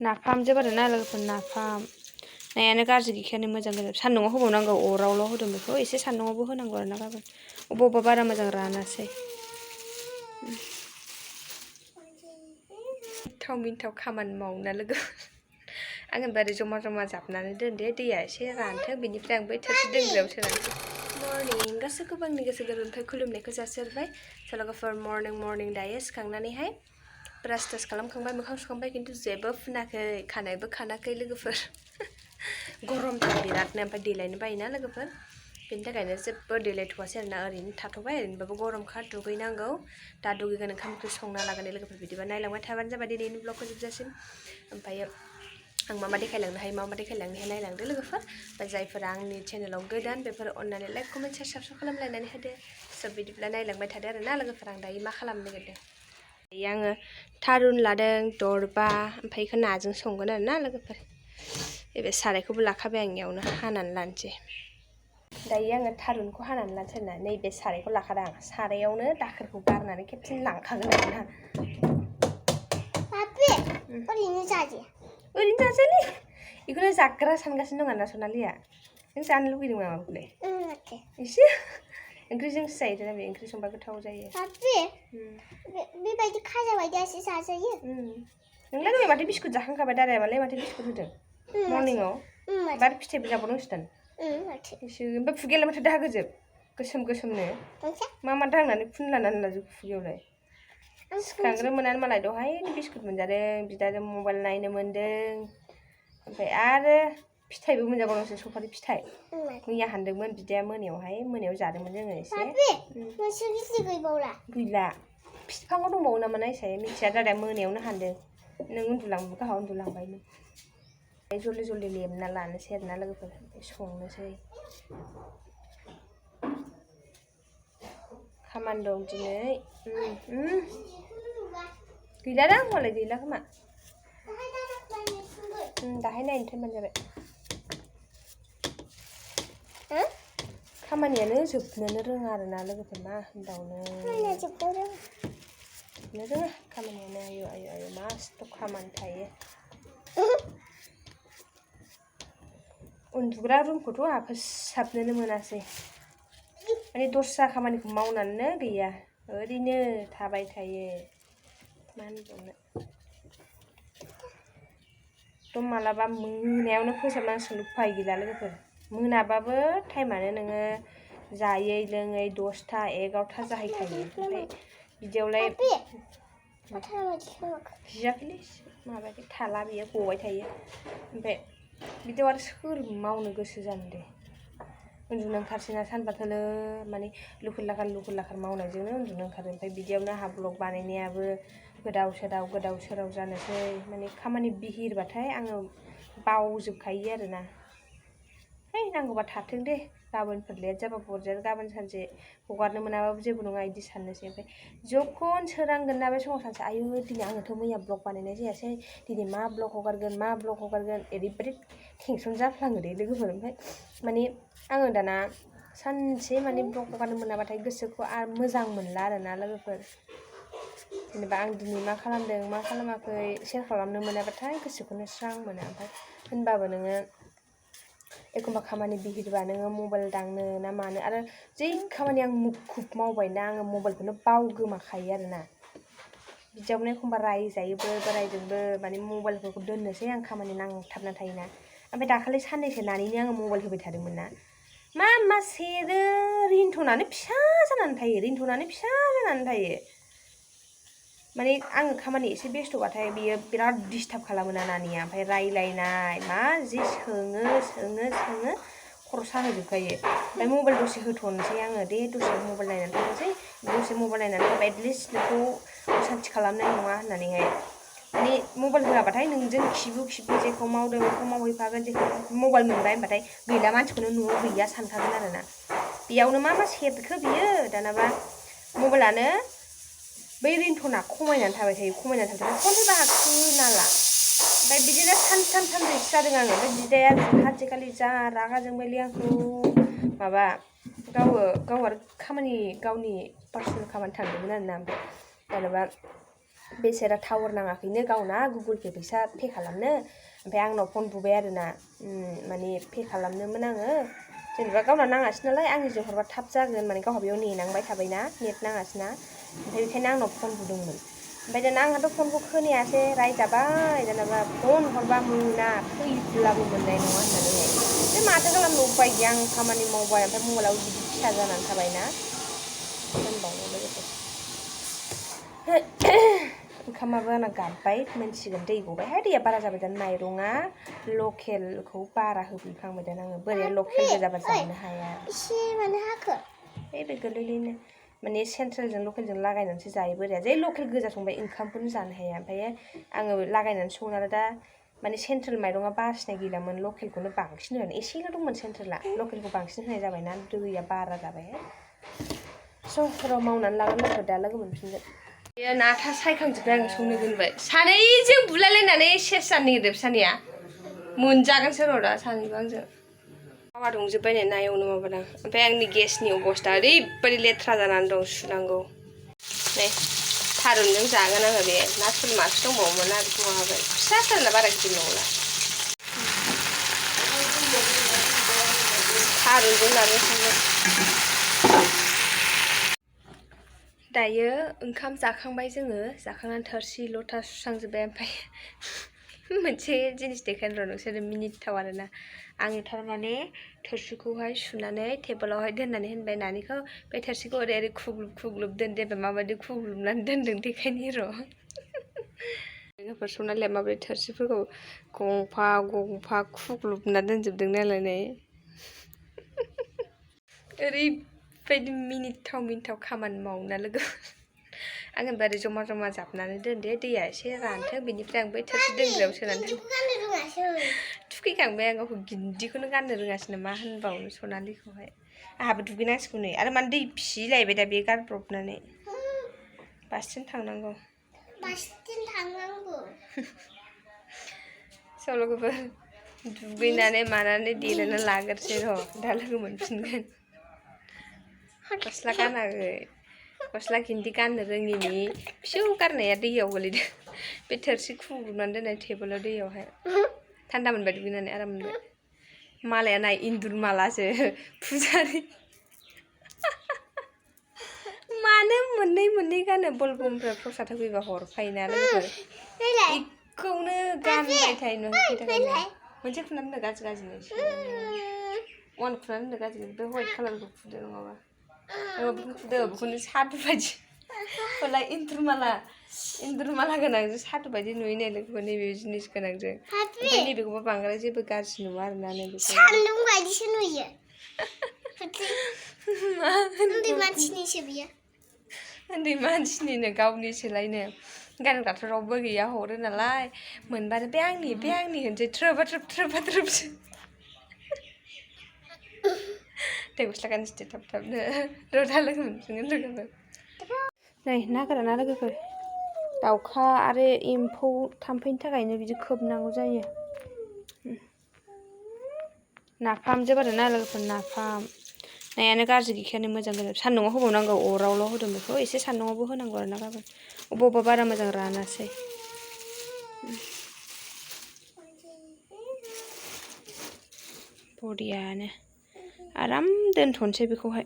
नाफाम जोबोर ना लोगोफोर नाफाम नायानो गाज्रि गैखायानो मोजां गोजा सान्दुङाव होबावनांगौ अरावल' होदों बेखौ एसे सान्दुङावबो होनांगौ आरो ना गाबोन अबेबा बारा मोजां रानासै मिन्थाव खामानि मावना लोगोफोर आं होनबाय जमा जमा जाबनानै दोनदे दैया एसे रानथों बेनिफ्राय आं बै थोरसि दोनग्रायाव सोनानैसै मर्निं गासैखौबो आंनि गोसो गोरबोनिफ्राय खुलुमनायखौ जासिहरबाय लोगोफोर मर्निं दायो सिखांनानैहाय ब्रास टास खालामखांबाय मोखां सुखांबाय खिन्थु जेबो फुनाखै खानायबो खानाखै लोगोफोर गरमथार बिरादनो ओमफ्राय देलायनो बायोना लोगोफोर बेनि थाखायनो जेबो देलायथ'वासै आरोना ओरैनो थाथ'बाय ओरैनोबाबो गरमखा दुगैनांगौ दा दुगैगोन ओंखाम ओंख्रि संना लागोन लोगोफोर बिदिबा नायलांबाय थाबानो जाबाय दिनैनि ब्लगखौ जोबजासिम ओमफ्राय आं मा देखायलांनो हायो मा देखायलांनो हाया नायलांदो लोगोफोर ओमफ्राय जायफोरा आंनि चेनेलाव गोदान बेफोर अननानै लाइक कमेन्ट शेयार साबस्क्राइब खालामलायनानै होदो सब बिदिब्ला नायलांबाय थादो आरोना लोगोफोर आं दायो मा खालामनो नागिरदों दायो आङो थारुन लादों दरबा ओमफ्राय बेखौ नाजों संगोन आरोना लोगोफोर बे सारायखौबो लाखाबाय आं इयावनो हानानै लानोसै दायो आङो थारुनखौ हानानै लानोसै आरोना नैबे सारायखौ लाखादों आं सारायावनो दाखोरखौ गारनानै खेबसेनो लांखागोन आरोना ओरैनो जाजायालै बेखौनो जाग्रा सानगासिनो दं आरोना सनालिया नों जानो लुगैदों नामा बेखौलाय एसे ओंख्रिजोंसो जायोना बे ओंख्रि संबा गोथाव जायो बेबायदि खाजा बायदियासो जाजायो नोंलाय दहाय माथो बिस्कुट जाखांखाबाय दादायालाय माथो बिस्कुट होदों मर्निंआव बार फिथाइबो जाबावनांसिगोन ओमफ्राय खुगायालाय माथो दागोजोब गोसोम गोसोमनो मा दांनानै फुनलानानै लाजोब खुगायावलाय सिखांग्रोमोनानो मालाय दहायनो बिस्कुट मोनजादों बिदाजों मबाइल नायनो मोन्दों ओमफ्राय आरो फिथाइबो मोनजाबावनांसो सफारि फिथाइ मैया हानदोंमोन बिदाया मोनायाव जादोंमोन जोङो एसे गैला बिफाङाव दंबावो नामा नायसाय मिथिया दादाया मोनायावनो हानदों नों गावहा उन्दुलांबायमोन जल्दि जल्दि लेमना लानोसै आरोना लोगोफोर संनोसै खामानि दं दिनै गैलादां होनबालाय गैला खोमा दाहाय नायनो टाइमबानो जाबाय खामानियानो जोबनोनो रोङा आरोना लोगोफोर मा होनबावनो जोबनो रोङा खामानियानो आयु मासथ' खामानि थायो उन्दुग्रा रुमखौथ' आंहा फोसाबनोनो मोनासै माने दस्रा खामानिखौ मावनानैनो गैया ओरैनो थाबाय थायो मा होनबावनो एकदम मालाबा मोनायावनो फोसाबनांसिगोन उफाय गैला लोगोफोर मोनाबाबो टाइमानो नोङो जायै लोङै 10टा 11टा जाहैखायो ओमफ्राय बिदियावलाय बियाखैलै माबायाखै थाला बियो गबाय थायो ओमफ्राय बिदियाव आरो सोर मावनो गोसो जानो दे उन्दुनो ओंखारसैना सानबा थोलो माने लुखुर लाखार मावनायजोंनो उन्दुनो ओंखारो ओमफ्राय बिदियावनो आंहा ब्लग बानायनायाबो गोदाव सोराव जानोसै माने खामानि बिहिरबाथाय आङो बावजोबखायो आरोना है नांगौबा थाथों दे गाबोनफोर लेट जाबाबो अरजाया गाबोन सानसे हगारनो मोनाबाबो जेबो नङा बिदि साननोसै ओमफ्राय जखन सोरांगोन ना बे समाव सानसै आयु दिनै आङोथ' मैया ब्लग बानायनाय जायासै दिनै मा ब्लग हगारगोन ओरैबायदि टेनसन जाफ्लाङो दे लोगोफोर ओमफ्राय माने आङो दाना सानसे माने ब्लग हगारनो मोनाबाथाय गोसोखौ आरो मोजां मोनला आरोना लोगोफोर जेनेबा आं दिनै मा खालामदों मा खालामाखै शेयार खालामनो मोनाबाथाय गोसोखौनो स्रां मोनो ओमफ्राय होनबाबो नोङो एखमबा खामानि बिहिरबा नोङो मबाइल दांनो ना मानो आरो जै खामानि आं मुखुब मावबायना आङो मबाइलखौनो बावगोमाखायो आरोना बिदियावनो एखमबा रायजायोबो बोरायजोंबो माने मबाइलफोरखौ दोननोसै आं खामानि नांथाबना थायोना ओमफ्राय दाखालि साननैसो नानैनो आङो मबाइल होबाय थादोंमोन ना मा सेरो रिंटनानो फिसा जानानै थायो माने आङो खामानि एसे बेस्थ'बाथाय बियो बिराद डिस्टार्ब खालामो ना नानिया ओमफ्राय रायलायनाय मा जि सोङो खर' साहोजोबखायो ओमफ्य मबाइल दसे होथ'नोसै आङो दे दसे मबाइल नायनानै थानोसै दसे मबाइल नायनानै थाबा एटलिस्ट नोंखौ असान्थि खालामनाय नङा होननानैहाय माने मबाइल होआबाथाय नोंजों खिबु जेखौ मावदों बेखौ मावहैफागोन जेखौ मबाइल मोनबाय होनबाथाय गैला मानसिखौनो न'आव गैया सानखागोन आरोना बेयावनो मा सेरखो बियो दानाबा मबाइलानो बै रिंटना खमायनानै थाबाय थायो फन फैबा खोनाला ओमफ्राय बिदिनो सानथाम सानब्रैसो जादों आङो ओमफ्राय बिदाया सानसेखालि जा रागा जोंबायलै आंखौ माबा गाव आरो खामानि गावनि पार्सनेल खामानि थांदोंमोन आरोना ओमफ्राय जेनेबा बेसेरा टावार नाङाखैनो गावना गुगोल पे फैसा पे खालामनो ओमफ्राय आंनाव फन बुबाय आरोना माने पे खालामनोमोन आङो जेनेबा गावना नाङासै नालाय आंनिजों हरबा थाब जागोन माने गावहा बेयाव नेनांबाय थाबायना नेट नाङासैना ओमफ्राय बेखायनो आंनाव फन बुदोंमोन ओमफ्राय दाना आंहाथ' फनखौ खोनायासै रायजाबाय दानाबा फन हरबा मोना फैब्लाबो मोननाय नङा होननानैहाय बे माथो खालामनो उपाय गैया आं खामानि मावबाय ओमफ्राय मबाइलाव बिदि फिसा जानानै थाबायना होनबावनो लोगोफोर ओंखामाबो आंना गाबबाय मोनसिगोन दै गबायहाय दैया बारा जाबाय दाना माइरङा लकेलखौ बारा होफिनफ्लांबाय दाना आङो बोरै लकेल गोजाबा जानो हाया एसे मानो हाखो बे गोरलैनो माने सेन्ट्रेलजों लकेलजों लागायनानैसो जायो बोरैया जै लकेल गोजा संबाय ओंखामखौनो जानो हाया ओमफ्राय आङो लागायनानै सङो नालाय दा माने सेन्ट्रेल माइरङा बासिनाय गैलामोन लकेलखौनो बांसिन होनो एसेल' दंमोन सेन्ट्रेला लकेलखौ बांसिन होनाय जाबायना दैया बारा जाबाय स' मावनानै लागोन लोगो दा लोगो मोनफिनगोन बेयो नाथा सायखांजोबबाय आं संनो दोनबाय सानैजों बुलायलायनानै सेस जानो नागिरदों सानैया मोनजागोनसो र' दा सानैबो आंजों मावा दंजोब्बाय नै ना एवनो माबादां ओमफ्राय आंनि गेसनि अबस्था ओरैबायदि लेथ्रा जानानै दं सुनांगौ नै थारुनजों जागोन आङो बे नाथुर मासे दंबावोमोन ना बेखौ माबाबाय फिसा फिसाना बारा गिदिर नंला थारुनजों जानो सानदों दायो ओंखाम जाखांबाय जोङो जाखांनानै थोरसि लथा सुस्रांजोब्बाय ओमफ्राय मोनसे जिनिस देखायनो र' नोंसोरो मिनिथाव आरोना आङो थारमाने थोरसिखौहाय सुनानै टेबोलावहाय दोननानै होनबाय नानिखौ बे थोरसिखौ ओरै ओरै खुग्लुब खुग्लुब दोन देबा माबायदि खुग्लुबनानै दोनदों देखायनि र' लोगोफोर सनालिया माबायदि थोरसिफोरखौ गंफा गंफा खुग्लुबना दोनजोबदों नालाय नै ओरैबायदि मिनिथाव खामानि मावोना लोगो आं होनबा ओरै जमा जमा जाबनानै दोन दे दैया एसे रानथों बेनिफ्राय आं बै थोरसि दोनग्रायाव सोनानै थुखैखांबाय आं गावखौ गिन्दिखौनो गाननो रोङासै नामा होनबावनो सनालिखौहाय आंहाबो दुगैनांसिगौ नै आरो मानो दै फिसिलायबाय दा बे गारब्रबनानै बासथिं थांनांगौ स' लोगोफोर दुगैनानै मानानै देलायना लाग्रोसै र' दा लोगो मोनफिनगोन गस्ला गानाखै गस्ला गिन्दि गाननो रोङिनि फिसौ गारनाया दैयाव गोलैदों बे थोरसि खुग्लुबनानै दोननाय टेबोलाव दैयावहाय थान्दा मोनबाय दुगैनानै आराम मोनबाय मालाया नाय इन्दुर मालासो फुजारि मानो मोननै गानो बलबमफ्रा प्रसाद होफैबा हरखायोना लोगोफोर बेखौनो गानबाय थायो मोनसे खुनानै दोननो गाज्रि वान खुनानै दोननो गाज्रि बे हवाइट कालारखौ खुदो नङाबा बेखौनो खुदो बेखौनो सादु बायदि हलाय इन्दुर माला गोनांजों सादु बायदि नुयो नै लोगोफोर नैबे जिनिस गोनांजों ओमफ्राय नैबेखौबा बांद्राय जेबो गाज्रि नुवा आरोना नैबेखौ सान्दुं बायदिसो नुयो उन्दै मानसिनिसो बियो उन्दै मानसिनिनो गावनिसोलायनो गानग्राथ' रावबो गैया हरो नालाय मोनबानो बे आंनि होनसै थ्रोबा थ्रोबसो दे गस्ला गानसै दे थाब थाबनो र' दा लोगो मोनफिनगोन लोगोफोर नै ना गोराना लोगोफोर दाउखा आरो एम्फौ थाम्फैनि थाखायनो बिदि खोबनांगौ जायो नाफामजों आरोना लोगोफोर नाफाम नायानो गाज्रि गैखायानो मोजां गोजा सान्दुङाव होबावनांगौ अरावल' होदों बेखौ एसे सान्दुङावबो होनांगौ आरोना गाबोन अबेबा बारा मोजां रानासै बरियानो आराम दोनथ'नोसै बेखौहाय